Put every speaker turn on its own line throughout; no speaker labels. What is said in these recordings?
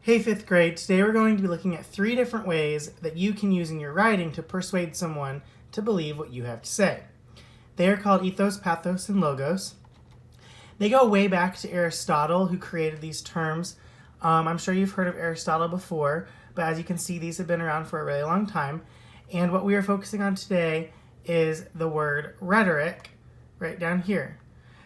Hey, fifth grade. Today we're going to be looking at 3 different ways that you can use in your writing to persuade someone to believe what you have to say. They are called ethos, pathos, and logos. They go way back to Aristotle, who created these terms. I'm sure you've heard of Aristotle before, but as you can see, these have been around for a really long time. And what we are focusing on today is the word rhetoric, right down here.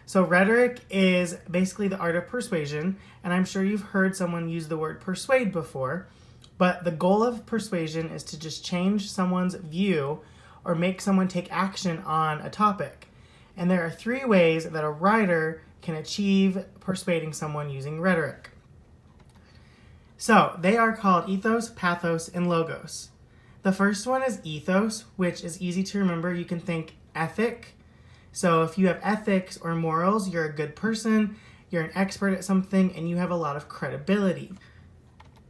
So rhetoric is basically the art of persuasion, and I'm sure you've heard someone use the word persuade before, but the goal of persuasion is to just change someone's view or make someone take action on a topic. And there are 3 ways that a writer can achieve persuading someone using rhetoric. So they are called ethos, pathos, and logos. The first one is ethos, which is easy to remember. You can think ethic. So if you have ethics or morals, you're a good person, you're an expert at something, and you have a lot of credibility.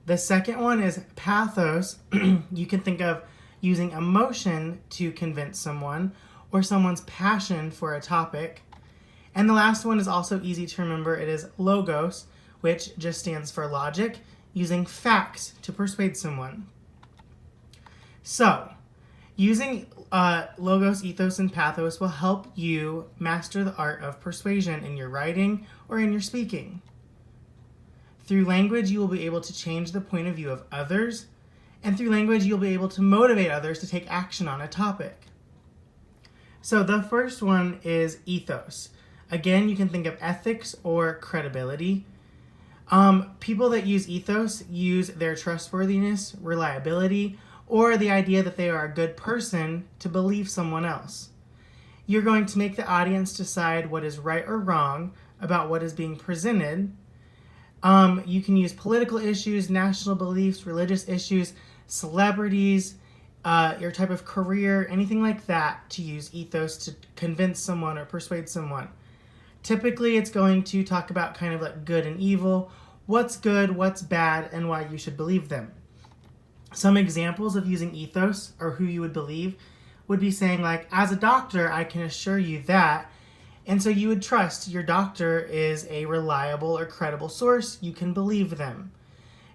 The second one is pathos. You can think of using emotion to convince someone or someone's passion for a topic. And the last one is also easy to remember. It is logos, which just stands for logic, using facts to persuade someone. So, using logos, ethos, and pathos will help you master the art of persuasion in your writing or in your speaking. Through language, you will be able to change the point of view of others, and through language, you'll be able to motivate others to take action on a topic. So the first one is ethos. Again, you can think of ethics or credibility. People that use ethos use their trustworthiness, reliability, or the idea that they are a good person to believe someone else. You're going to make the audience decide what is right or wrong about what is being presented. You can use political issues, national beliefs, religious issues, celebrities, your type of career, anything like that to use ethos to convince someone or persuade someone. Typically, it's going to talk about kind of like good and evil, what's good, what's bad, and why you should believe them. Some examples of using ethos or who you would believe would be saying like, as a doctor, I can assure you that. And so you would trust your doctor is a reliable or credible source. You can believe them.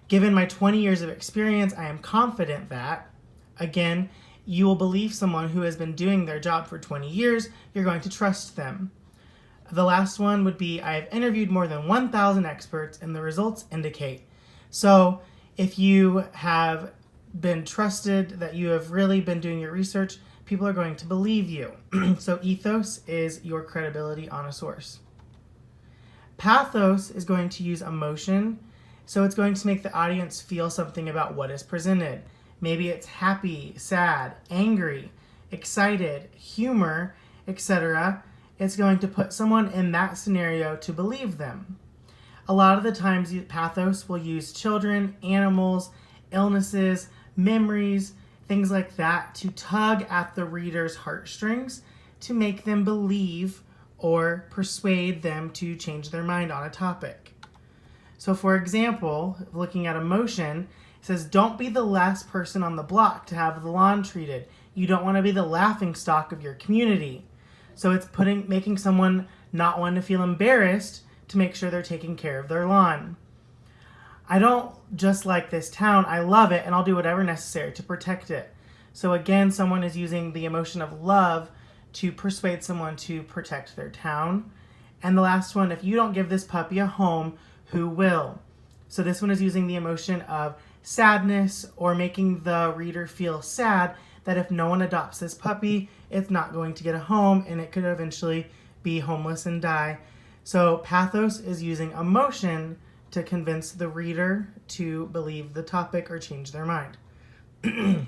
Given my 20 years of experience, I am confident that. Again, you will believe someone who has been doing their job for 20 years. You're going to trust them. The last one would be, I have interviewed more than 1,000 experts and the results indicate. So if you have been trusted, that you have really been doing your research, people are going to believe you. So ethos is your credibility on a source. Pathos is going to use emotion. So it's going to make the audience feel something about what is presented. Maybe it's happy, sad, angry, excited, humor, etc. It's going to put someone in that scenario to believe them. A lot of the times, pathos will use children, animals, illnesses, memories, things like that to tug at the reader's heartstrings to make them believe or persuade them to change their mind on a topic. So for example, looking at emotion, it says, don't be the last person on the block to have the lawn treated. You don't want to be the laughingstock of your community. So it's making someone not want to feel embarrassed to make sure they're taking care of their lawn. I don't just like this town, I love it, and I'll do whatever necessary to protect it. So again, someone is using the emotion of love to persuade someone to protect their town. And the last one, if you don't give this puppy a home, who will? So this one is using the emotion of sadness or making the reader feel sad that if no one adopts this puppy, it's not going to get a home and it could eventually be homeless and die. So pathos is using emotion to convince the reader to believe the topic or change their mind. And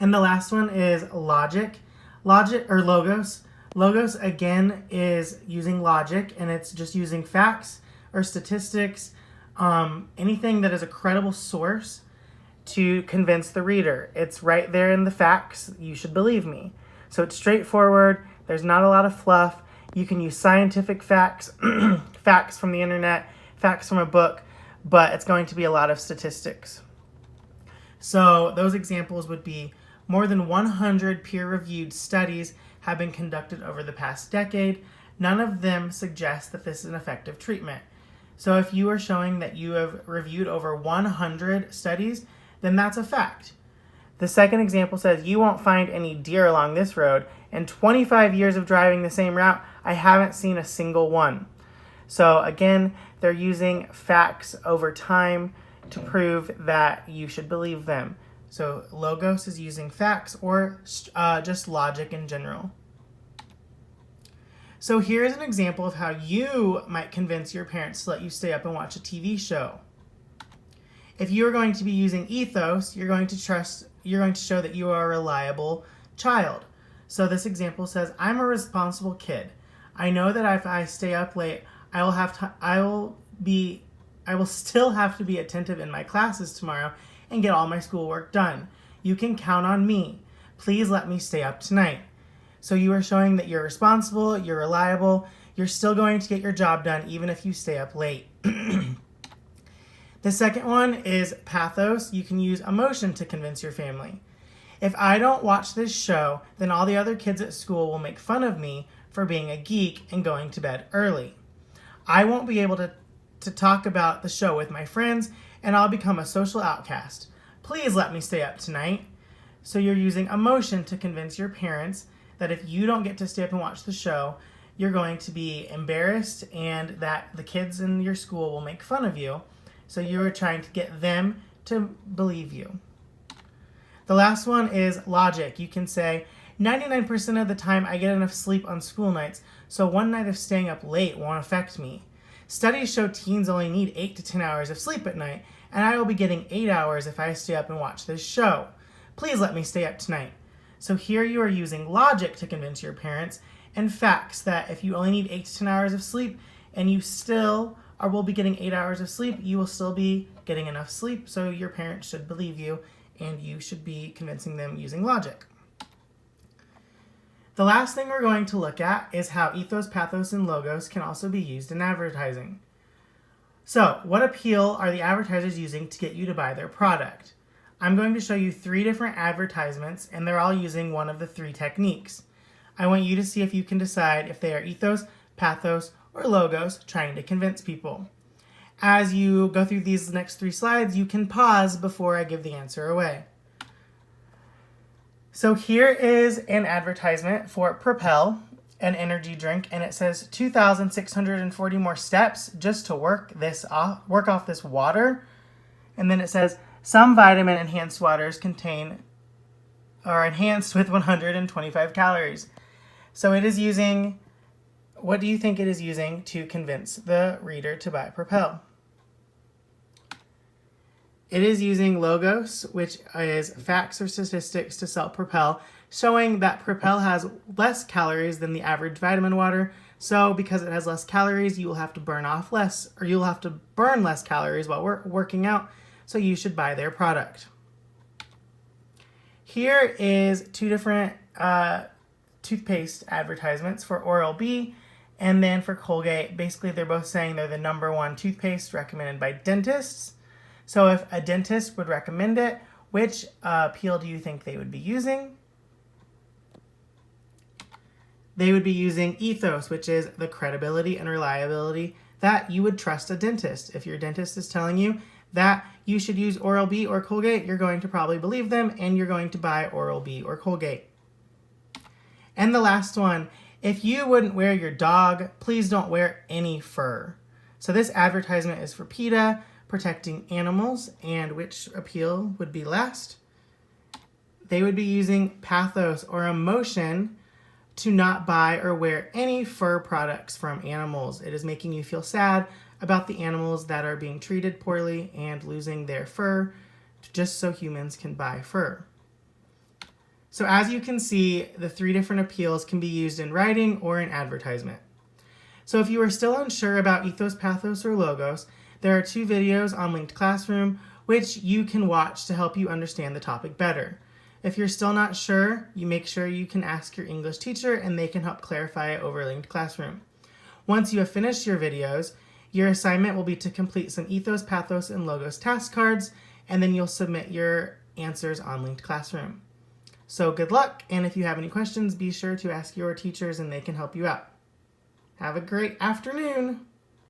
the last one is logic. Logic or logos. Logos, again, is using logic, and it's just using facts or statistics, anything that is a credible source to convince the reader. It's right there in the facts. You should believe me. So it's straightforward. There's not a lot of fluff. You can use scientific facts, facts from the internet, facts from a book, but it's going to be a lot of statistics. So those examples would be more than 100 peer-reviewed studies have been conducted over the past decade. None of them suggest that this is an effective treatment. So if you are showing that you have reviewed over 100 studies, then that's a fact. The second example says, you won't find any deer along this road. In 25 years of driving the same route, I haven't seen a single one. So again, they're using facts over time to prove that you should believe them. So logos is using facts or just logic in general. So here's an example of how you might convince your parents to let you stay up and watch a TV show. If you are going to be using ethos, you're going to show that you are a reliable child. So this example says, I'm a responsible kid. I know that if I stay up late, I will still have to be attentive in my classes tomorrow and get all my schoolwork done. You can count on me. Please let me stay up tonight. So you are showing that you're responsible, you're reliable, you're still going to get your job done even if you stay up late. The second one is pathos. You can use emotion to convince your family. If I don't watch this show, then all the other kids at school will make fun of me for being a geek and going to bed early. I won't be able to talk about the show with my friends, and I'll become a social outcast. Please let me stay up tonight. So you're using emotion to convince your parents that if you don't get to stay up and watch the show, you're going to be embarrassed and that the kids in your school will make fun of you. So you're trying to get them to believe you. The last one is logic. You can say, 99% of the time I get enough sleep on school nights, so one night of staying up late won't affect me. Studies show teens only need 8 to 10 hours of sleep at night, and I will be getting 8 hours if I stay up and watch this show. Please let me stay up tonight. So here you are using logic to convince your parents and facts that if you only need 8 to 10 hours of sleep and you still will be getting 8 hours of sleep, you will still be getting enough sleep, so your parents should believe you and you should be convincing them using logic. The last thing we're going to look at is how ethos, pathos, and logos can also be used in advertising. So, what appeal are the advertisers using to get you to buy their product? I'm going to show you 3 different advertisements, and they're all using one of the 3 techniques. I want you to see if you can decide if they are ethos, pathos, or logos trying to convince people. As you go through these next 3 slides, you can pause before I give the answer away. So here is an advertisement for Propel, an energy drink, and it says 2,640 more steps just to work off this water. And then it says some vitamin enhanced waters are enhanced with 125 calories. So it is using, what do you think it is using to convince the reader to buy Propel? It is using logos, which is facts or statistics to sell Propel, showing that Propel has less calories than the average vitamin water. So because it has less calories, you will have to burn less calories while working out. So you should buy their product. Here is 2 different toothpaste advertisements for Oral-B and then for Colgate. Basically, they're both saying they're the #1 toothpaste recommended by dentists. So if a dentist would recommend it, which appeal do you think they would be using? They would be using ethos, which is the credibility and reliability that you would trust a dentist. If your dentist is telling you that you should use Oral-B or Colgate, you're going to probably believe them and you're going to buy Oral-B or Colgate. And the last one, if you wouldn't wear your dog, please don't wear any fur. So this advertisement is for PETA, protecting animals, and which appeal would be last? They would be using pathos or emotion to not buy or wear any fur products from animals. It is making you feel sad about the animals that are being treated poorly and losing their fur just so humans can buy fur. So as you can see, the 3 different appeals can be used in writing or in advertisement. So if you are still unsure about ethos, pathos, or logos, there are 2 videos on Linked Classroom which you can watch to help you understand the topic better. If you're still not sure, you make sure you can ask your English teacher and they can help clarify it over Linked Classroom. Once you have finished your videos, your assignment will be to complete some ethos, pathos, and logos task cards, and then you'll submit your answers on Linked Classroom. So good luck, and if you have any questions, be sure to ask your teachers and they can help you out. Have a great afternoon!